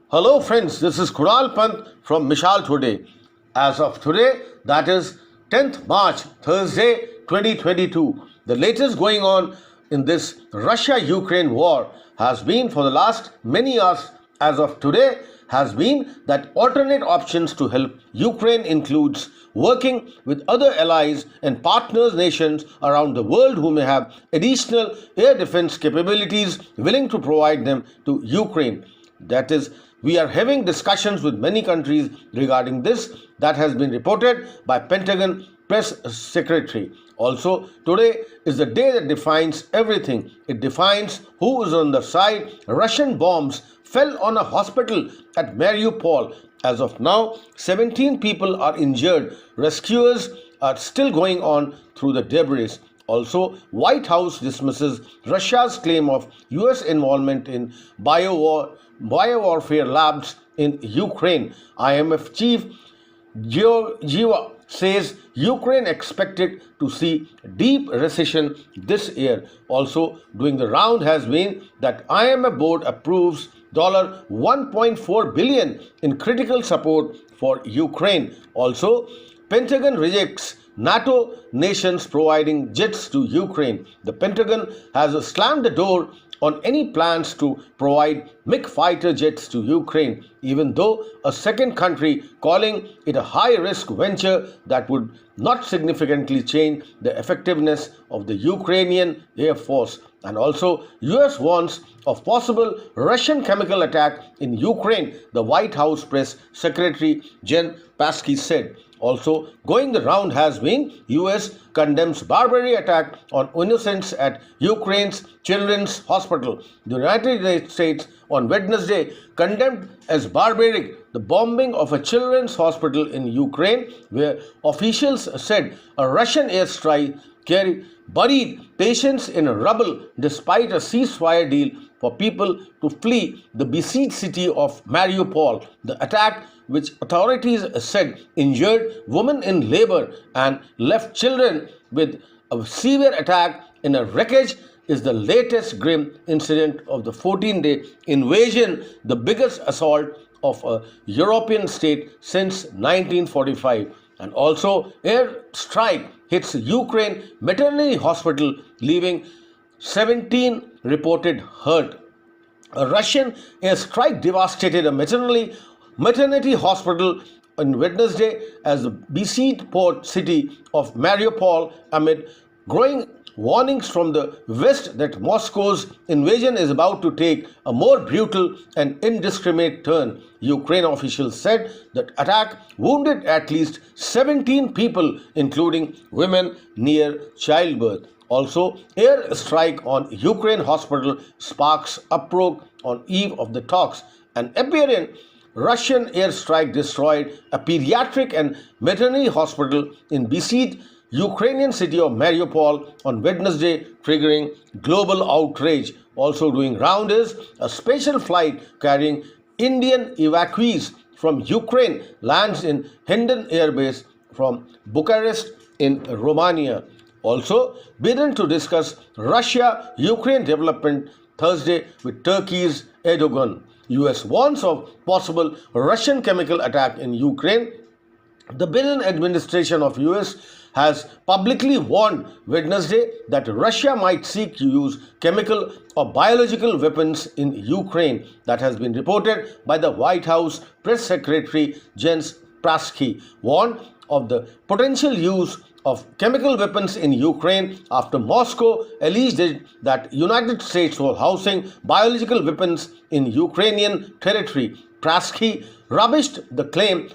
Hello friends, this is Kunal Pant from MISHAL Today. As of today, that is 10th March, Thursday 2022, the latest going on in this Russia-Ukraine war has been for the last many hours as of today has been that alternate options to help Ukraine includes working with other allies and partners nations around the world who may have additional air defense capabilities willing to provide them to Ukraine. That is, we are having discussions with many countries regarding this. That has been reported by Pentagon press secretary. Also, today is the day that defines everything. It defines who is on the side. Russian bombs fell on a hospital at Mariupol. As of now, 17 people are injured. Rescuers are still going on through the debris. Also, White House dismisses Russia's claim of US involvement in biowarfare labs in Ukraine. IMF chief Georgieva says Ukraine expected to see deep recession this year. Also, doing the round has been that IMF board approves $1.4 billion in critical support for Ukraine. Also, Pentagon rejects NATO nations providing jets to Ukraine. The Pentagon has slammed the door on any plans to provide MiG fighter jets to Ukraine, even though a second country calling it a high-risk venture that would not significantly change the effectiveness of the Ukrainian Air Force. And also, US warns of possible Russian chemical attack in Ukraine, the White House press secretary Jen Psaki said. Also, going the round has been US condemns barbaric attack on innocents at Ukraine's Children's Hospital. The United States on Wednesday condemned as barbaric the bombing of a children's hospital in Ukraine, where officials said a Russian airstrike buried patients in rubble despite a ceasefire deal for people to flee the besieged city of Mariupol. The attack, which authorities said injured women in labor and left children with a severe attack in a wreckage, is the latest grim incident of the 14-day invasion, the biggest assault of a European state since 1945. And also, air strike hits Ukraine maternity hospital, leaving 17 reported hurt. A Russian airstrike devastated a maternity hospital on Wednesday as the besieged port city of Mariupol amid growing warnings from the West that Moscow's invasion is about to take a more brutal and indiscriminate turn. Ukraine officials said that attack wounded at least 17 people, including women near childbirth. Also, air strike on Ukraine hospital sparks uproar on eve of the talks. An apparent Russian airstrike destroyed a pediatric and maternity hospital in besieged Ukrainian city of Mariupol on Wednesday, triggering global outrage. Also doing round is a special flight carrying Indian evacuees from Ukraine lands in Hendon Air Base from Bucharest in Romania. Also, bidden to discuss Russia-Ukraine development Thursday with Turkey's Erdogan. US warns of possible Russian chemical attack in Ukraine. The Biden administration of US has publicly warned Wednesday that Russia might seek to use chemical or biological weapons in Ukraine. That has been reported by the White House press secretary Jen Psaki, warned of the potential use of chemical weapons in Ukraine after Moscow alleged that United States was housing biological weapons in Ukrainian territory. Psaki rubbished the claim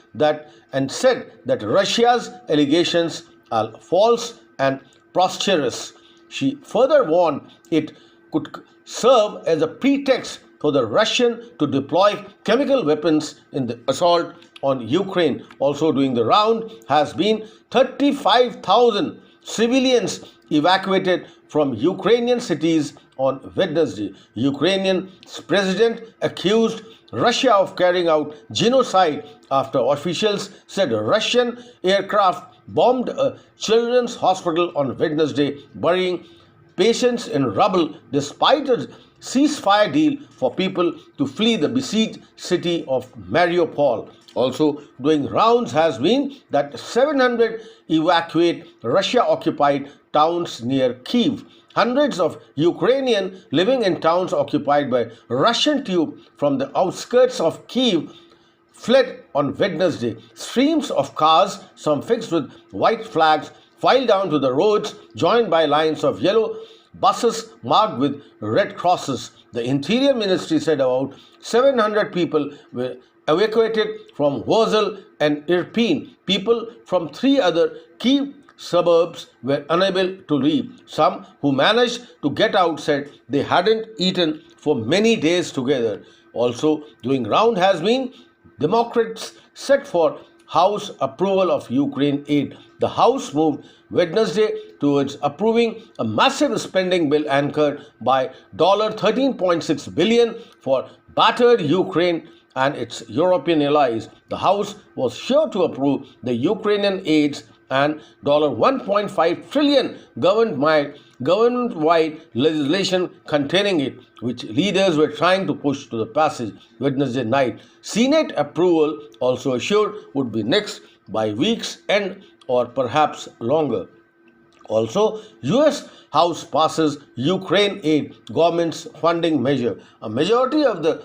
and said that Russia's allegations are false and preposterous. She further warned it could serve as a pretext for the Russian to deploy chemical weapons in the assault on Ukraine. Also doing the round has been 35,000 civilians evacuated from Ukrainian cities on Wednesday. Ukrainian president accused Russia of carrying out genocide after officials said a Russian aircraft bombed a children's hospital on Wednesday, burying patients in rubble despite a ceasefire deal for people to flee the besieged city of Mariupol. Also doing rounds has been that 700 evacuate Russia-occupied towns near Kyiv. Hundreds of Ukrainians living in towns occupied by Russian troops from the outskirts of Kyiv fled on Wednesday. Streams of cars, some fixed with white flags, filed down to the roads, joined by lines of yellow buses marked with red crosses. The Interior Ministry said about 700 people were evacuated from Warsaw and Irpin. People from three other key suburbs were unable to leave. Some who managed to get out said they hadn't eaten for many days together. Also doing round has been Democrats set for House approval of Ukraine aid. The House moved Wednesday towards approving a massive spending bill anchored by $13.6 billion for battered Ukraine and its European allies. The House was sure to approve the Ukrainian aids and $1.5 trillion government-wide legislation containing it, which leaders were trying to push to the passage Wednesday night. Senate approval, also assured, would be next by week's end or perhaps longer. Also, US House passes Ukraine aid government's funding measure. A majority of the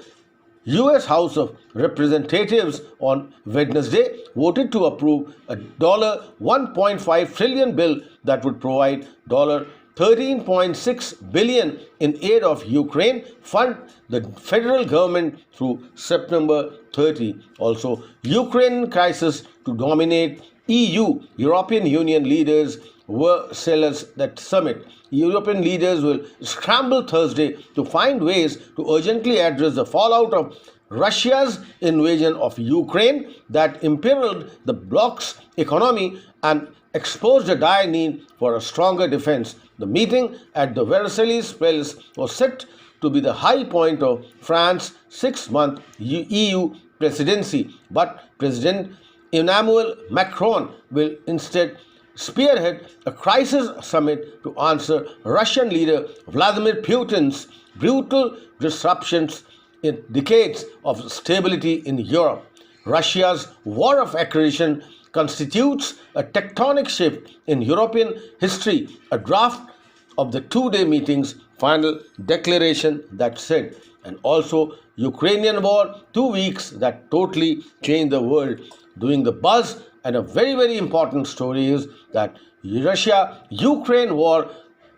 US House of Representatives on Wednesday voted to approve a $1.5 trillion bill that would provide $13.6 billion in aid of Ukraine, fund the federal government through September 30. Also, Ukraine crisis to dominate EU, European Union leaders were sellers that summit. European leaders will scramble Thursday to find ways to urgently address the fallout of Russia's invasion of Ukraine that imperiled the bloc's economy and exposed a dire need for a stronger defense. The meeting at the Versailles Palace was set to be the high point of France's 6-month EU presidency, but President Emmanuel Macron will instead spearhead a crisis summit to answer Russian leader Vladimir Putin's brutal disruptions in decades of stability in Europe. Russia's war of aggression constitutes a tectonic shift in European history. A draft of the two-day meeting's final declaration that said, and also Ukrainian war, 2 weeks that totally changed the world. Doing the buzz, and a very, very important story is that Russia-Ukraine war,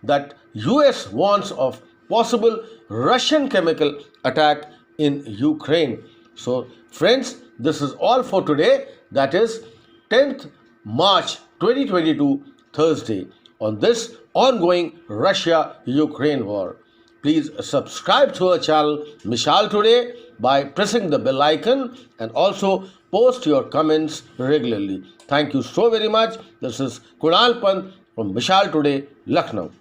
that US warns of possible Russian chemical attack in Ukraine. So friends, this is all for today. That is 10th March 2022, Thursday, on this ongoing Russia-Ukraine war. Please subscribe to our channel MISHAL Today by pressing the bell icon and also post your comments regularly. Thank you so very much. This is Kunal Pant from MISHAL Today, Lucknow.